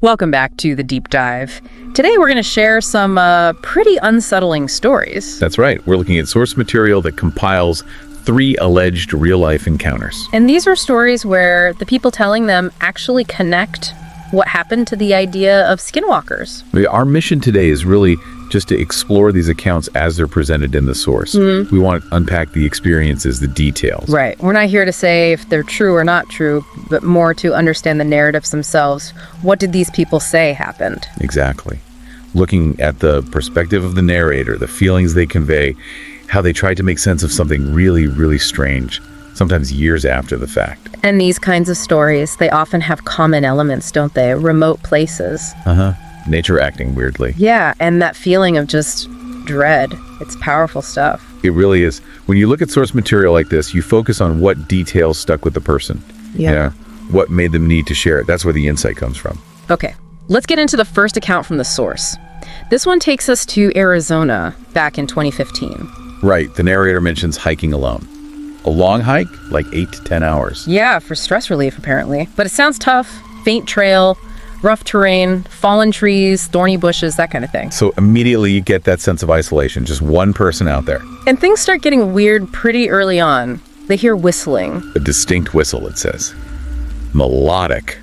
Welcome back to The Deep Dive. Today we're going to share some pretty unsettling stories. That's right. We're looking at source material that compiles 3 alleged real-life encounters. And these are stories where the people telling them actually connect what happened to the idea of skinwalkers. Our mission today is really just to explore these accounts as they're presented in the source. We want to unpack the experiences, the details. Right. We're not here to say if they're true or not true, but more to understand the narratives themselves. What did these people say happened? Exactly. Looking at the perspective of the narrator, the feelings they convey, how they tried to make sense of something really, really strange, sometimes years after the fact. And these kinds of stories, they often have common elements, don't they? Remote places. Nature acting weirdly. Yeah, and that feeling of just dread. It's powerful stuff. It really is. When you look at source material like this, you focus on what details stuck with the person. Yeah. What made them need to share it. That's where the insight comes from. Okay, let's get into the first account from the source. This one takes us to Arizona back in 2015. Right. The narrator mentions hiking alone. A long hike, like 8 to 10 hours. Yeah, for stress relief, apparently. But it sounds tough. Faint trail, rough terrain, fallen trees, thorny bushes, that kind of thing. So immediately you get that sense of isolation, just one person out there. And things start getting weird pretty early on. They hear whistling. A distinct whistle, it says. Melodic.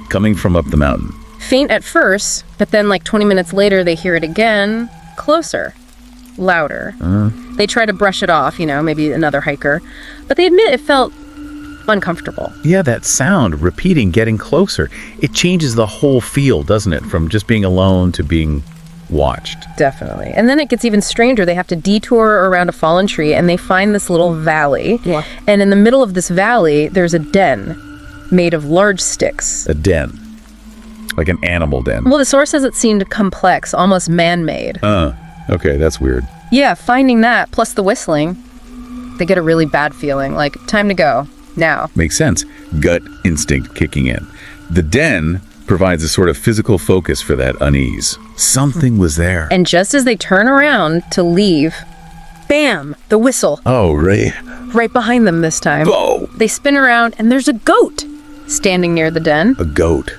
Coming from up the mountain. Faint at first, but then like 20 minutes later they hear it again, closer, louder. They try to brush it off, maybe another hiker, but they admit it felt uncomfortable. Yeah, that sound, repeating, getting closer. It changes the whole feel, doesn't it? From just being alone to being watched. Definitely. And then it gets even stranger. They have to detour around a fallen tree and they find this little valley. Yeah. And in the middle of this valley, there's a den made of large sticks. A den. Like an animal den. Well, the source says it seemed complex, almost man-made. Okay, that's weird. Yeah, finding that, plus the whistling, they get a really bad feeling, like, time to go, now. Makes sense. Gut instinct kicking in. The den provides a sort of physical focus for that unease. Something was there. And just as they turn around to leave, bam, the whistle. Oh, right. Right behind them this time. Oh! They spin around and there's a goat standing near the den. A goat.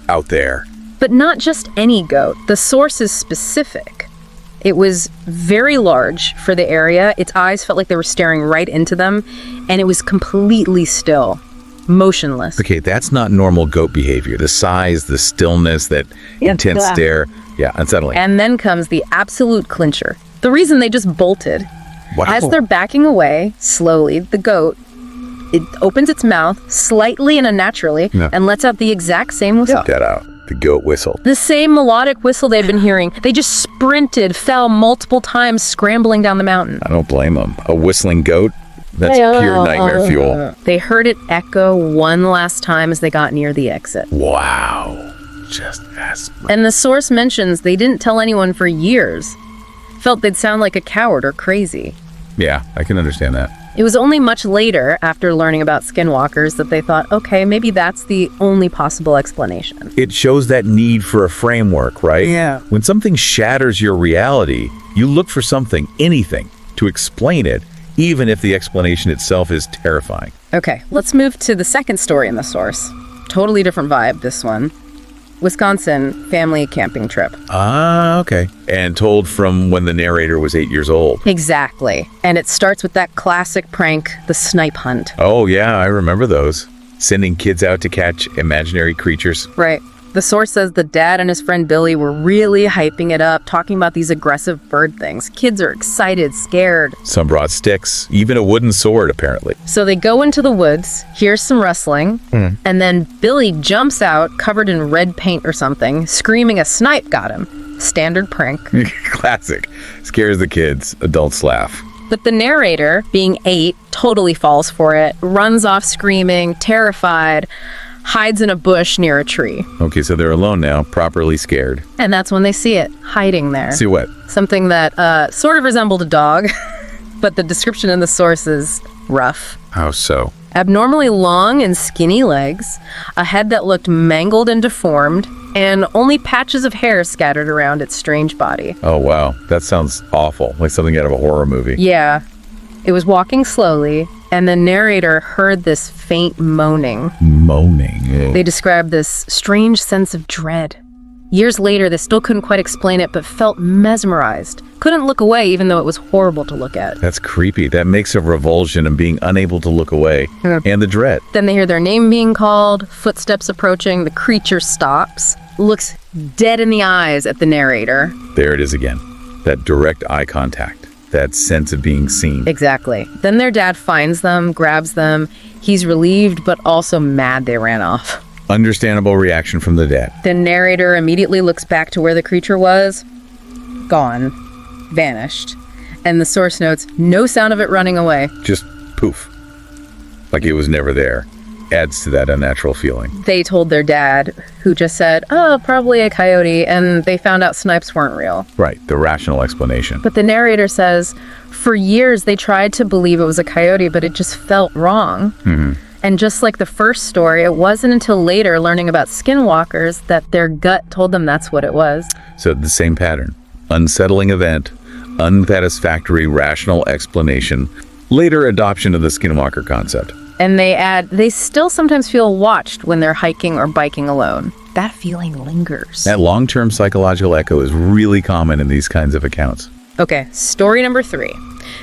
Out there. But not just any goat. The source is specific. It was very large for the area. Its eyes felt like they were staring right into them, and it was completely still, motionless. Okay, that's not normal goat behavior. The size, the stillness, that intense stare. Yeah, unsettling. And then comes the absolute clincher. The reason they just bolted. Wow. As they're backing away, slowly, the goat, it opens its mouth slightly and unnaturally and lets out the exact same whistle. Get that out. The goat whistle. The same melodic whistle they've been hearing. They just sprinted, fell multiple times, scrambling down the mountain. I don't blame them. A whistling goat? That's pure nightmare fuel. They heard it echo one last time as they got near the exit. Wow. Just as... And the source mentions they didn't tell anyone for years. Felt they'd sound like a coward or crazy. Yeah, I can understand that. It was only much later, after learning about skinwalkers, that they thought, okay, maybe that's the only possible explanation. It shows that need for a framework, right? Yeah. When something shatters your reality, you look for something, anything, to explain it, even if the explanation itself is terrifying. Okay, let's move to the second story in the source. Totally different vibe, this one. Wisconsin family camping trip. Ah, okay. And told from when the narrator was 8 years old. Exactly. And it starts with that classic prank, the snipe hunt. Oh, yeah, I remember those. Sending kids out to catch imaginary creatures. Right. The source says the dad and his friend Billy were really hyping it up, talking about these aggressive bird things. Kids are excited, scared. Some brought sticks, even a wooden sword, apparently. So they go into the woods, hear some rustling, and then Billy jumps out, covered in red paint or something, screaming a snipe got him. Standard prank. Classic. Scares the kids. Adults laugh. But the narrator, being 8, totally falls for it, runs off screaming, terrified, hides in a bush near a tree. Okay, so they're alone now, properly scared. And that's when they see it, hiding there. See what? Something that sort of resembled a dog, but the description in the source is rough. How so? Abnormally long and skinny legs, a head that looked mangled and deformed, and only patches of hair scattered around its strange body. Oh, wow. That sounds awful, like something out of a horror movie. Yeah. It was walking slowly, And the narrator heard this faint moaning. Moaning. They described this strange sense of dread. Years later, they still couldn't quite explain it, but felt mesmerized. Couldn't look away, even though it was horrible to look at. That's creepy. That makes of revulsion and being unable to look away. And the dread. Then they hear their name being called, footsteps approaching, the creature stops, looks dead in the eyes at the narrator. There it is again. That direct eye contact. That sense of being seen. Exactly. Then their dad finds them, grabs them. He's relieved, but also mad they ran off. Understandable reaction from the dad. The narrator immediately looks back to where the creature was. Gone. Vanished. And the source notes, no sound of it running away. Just poof. Like it was never there. Adds to that unnatural feeling. They told their dad, who just said, oh, probably a coyote, and they found out snipes weren't real. Right, the rational explanation. But the narrator says, for years they tried to believe it was a coyote, but it just felt wrong. And just like the first story, it wasn't until later learning about skinwalkers that their gut told them that's what it was. So the same pattern. Unsettling event, unsatisfactory rational explanation, later adoption of the skinwalker concept. And they add, they still sometimes feel watched when they're hiking or biking alone. That feeling lingers. That long-term psychological echo is really common in these kinds of accounts. Okay, story number 3.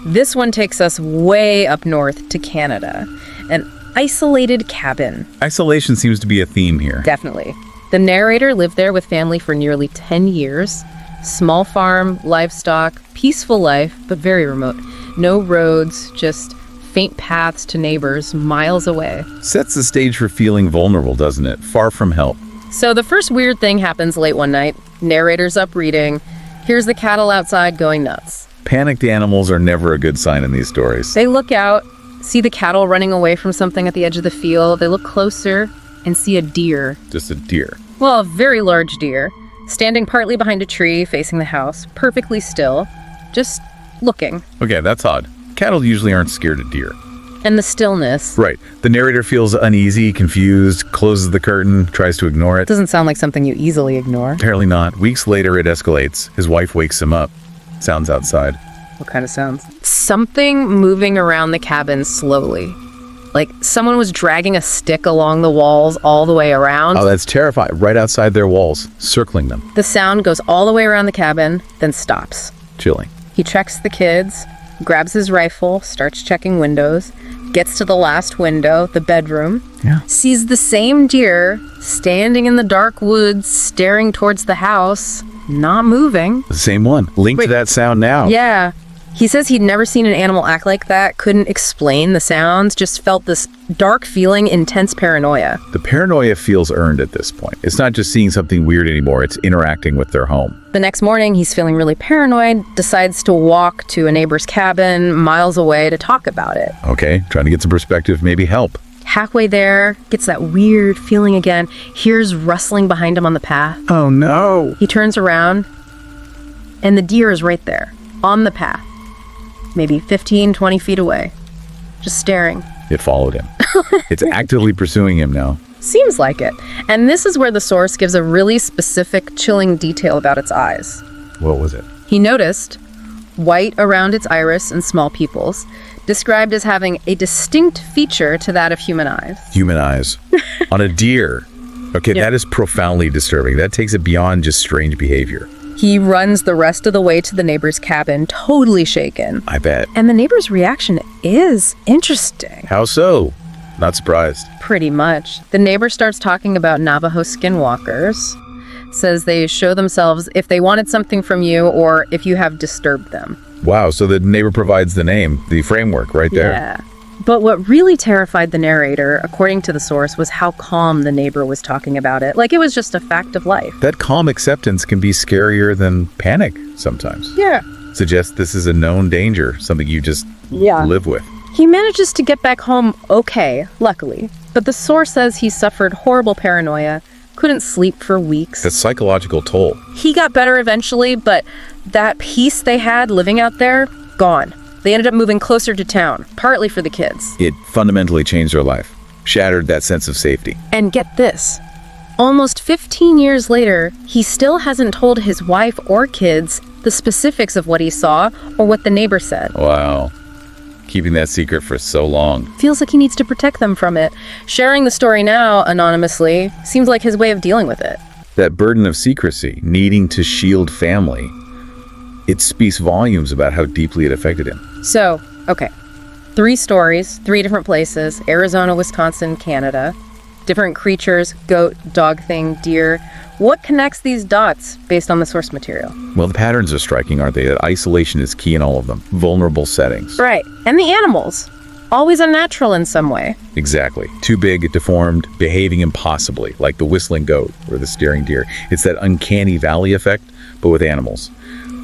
This one takes us way up north to Canada. An isolated cabin. Isolation seems to be a theme here. Definitely. The narrator lived there with family for nearly 10 years. Small farm, livestock, peaceful life, but very remote. No roads, just faint paths to neighbors miles away. Sets the stage for feeling vulnerable, doesn't it? Far from help. So the first weird thing happens late one night. Narrator's up reading. Here's the cattle outside going nuts. Panicked animals are never a good sign in these stories. They look out, see the cattle running away from something at the edge of the field. They look closer and see a deer. Just a deer. Well, a very large deer, standing partly behind a tree facing the house, perfectly still, just looking. Okay, that's odd. Cattle usually aren't scared of deer. And the stillness. Right. The narrator feels uneasy, confused, closes the curtain, tries to ignore it. Doesn't sound like something you easily ignore. Apparently not. Weeks later, it escalates. His wife wakes him up. Sounds outside. What kind of sounds? Something moving around the cabin slowly. Like someone was dragging a stick along the walls all the way around. Oh, that's terrifying. Right outside their walls, circling them. The sound goes all the way around the cabin, then stops. Chilling. He checks the kids, grabs his rifle, starts checking windows, gets to the last window, the bedroom, sees the same deer standing in the dark woods, staring towards the house, not moving. The same one. Linked to that sound now. Yeah. He says he'd never seen an animal act like that, couldn't explain the sounds, just felt this dark feeling, intense paranoia. The paranoia feels earned at this point. It's not just seeing something weird anymore, it's interacting with their home. The next morning, he's feeling really paranoid, decides to walk to a neighbor's cabin miles away to talk about it. Okay, trying to get some perspective, maybe help. Halfway there, gets that weird feeling again, hears rustling behind him on the path. Oh no! He turns around, and the deer is right there, on the path. Maybe 15, 20 feet away, just staring. It followed him. It's actively pursuing him now. Seems like it. And this is where the source gives a really specific, chilling detail about its eyes. What was it? He noticed white around its iris and small pupils, described as having a distinct feature to that of human eyes. Human eyes. On a deer. Okay, that is profoundly disturbing. That takes it beyond just strange behavior. He runs the rest of the way to the neighbor's cabin, totally shaken. I bet. And the neighbor's reaction is interesting. How so? Not surprised. Pretty much. The neighbor starts talking about Navajo Skinwalkers. Says they show themselves if they wanted something from you or if you have disturbed them. Wow, so the neighbor provides the name, the framework right there. Yeah. But what really terrified the narrator, according to the source, was how calm the neighbor was talking about it. Like it was just a fact of life. That calm acceptance can be scarier than panic sometimes. Yeah. Suggests this is a known danger, something you just live with. He manages to get back home okay, luckily. But the source says he suffered horrible paranoia, couldn't sleep for weeks. The psychological toll. He got better eventually, but that peace they had living out there, gone. They ended up moving closer to town, partly for the kids. It fundamentally changed their life, shattered that sense of safety. And get this, almost 15 years later, he still hasn't told his wife or kids the specifics of what he saw or what the neighbor said. Wow. keeping that secret for so long. Feels like he needs to protect them from it. Sharing the story now, anonymously, seems like his way of dealing with it. That burden of secrecy, needing to shield family, it speaks volumes about how deeply it affected him. So, okay. 3 stories, 3 different places: Arizona, Wisconsin, Canada. Different creatures: goat, dog thing, deer. What connects these dots based on the source material? Well, the patterns are striking, aren't they? That isolation is key in all of them. Vulnerable settings. Right. And the animals. Always unnatural in some way. Exactly. Too big, deformed, behaving impossibly, like the whistling goat or the staring deer. It's that uncanny valley effect, but with animals.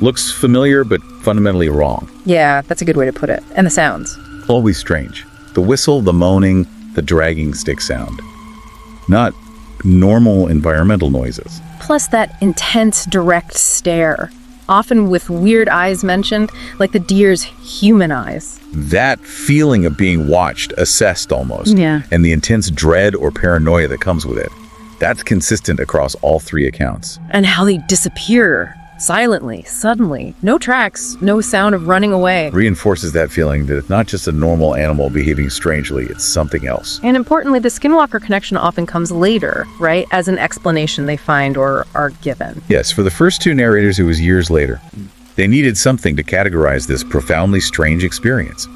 Looks familiar, but fundamentally wrong. Yeah, that's a good way to put it. And the sounds. Always strange. The whistle, the moaning, the dragging stick sound. Not normal environmental noises. Plus that intense, direct stare. Often with weird eyes mentioned, like the deer's human eyes. That feeling of being watched, assessed almost, Yeah. and the intense dread or paranoia that comes with it. That's consistent across all 3 accounts. And how they disappear. Silently, suddenly. No tracks, no sound of running away. Reinforces that feeling that it's not just a normal animal behaving strangely, it's something else. And importantly, the Skinwalker connection often comes later, right? As an explanation they find or are given. Yes, for the first 2 narrators, it was years later. They needed something to categorize this profoundly strange experience.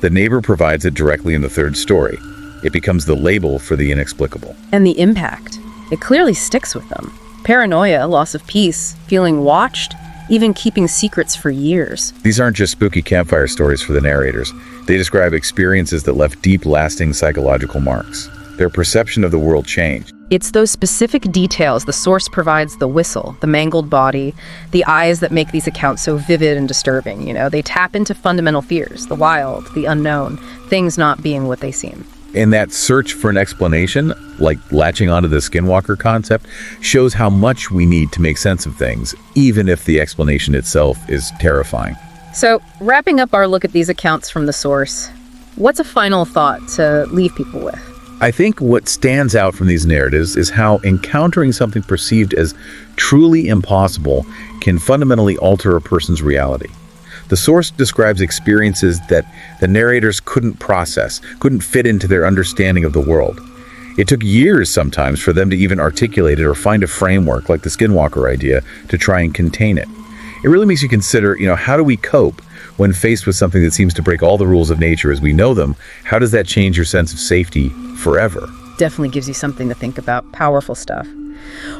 The neighbor provides it directly in the 3rd story. It becomes the label for the inexplicable. And the impact. It clearly sticks with them. Paranoia, loss of peace, feeling watched, even keeping secrets for years. These aren't just spooky campfire stories for the narrators. They describe experiences that left deep, lasting psychological marks. Their perception of the world changed. It's those specific details the source provides: the whistle, the mangled body, the eyes that make these accounts so vivid and disturbing. They tap into fundamental fears, the wild, the unknown, things not being what they seem. And that search for an explanation, like latching onto the Skinwalker concept, shows how much we need to make sense of things, even if the explanation itself is terrifying. So, wrapping up our look at these accounts from the source, what's a final thought to leave people with? I think what stands out from these narratives is how encountering something perceived as truly impossible can fundamentally alter a person's reality. The source describes experiences that the narrators couldn't process, couldn't fit into their understanding of the world. It took years sometimes for them to even articulate it or find a framework like the Skinwalker idea to try and contain it. It really makes you consider, how do we cope when faced with something that seems to break all the rules of nature as we know them? How does that change your sense of safety forever? Definitely gives you something to think about. Powerful stuff.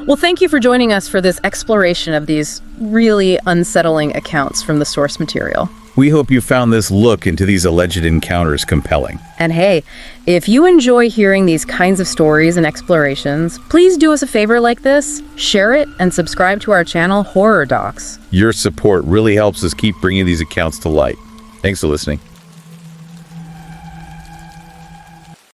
Well, thank you for joining us for this exploration of these really unsettling accounts from the source material. We hope you found this look into these alleged encounters compelling. And hey, if you enjoy hearing these kinds of stories and explorations, please do us a favor like this, share it, and subscribe to our channel, Horror Docs. Your support really helps us keep bringing these accounts to light. Thanks for listening.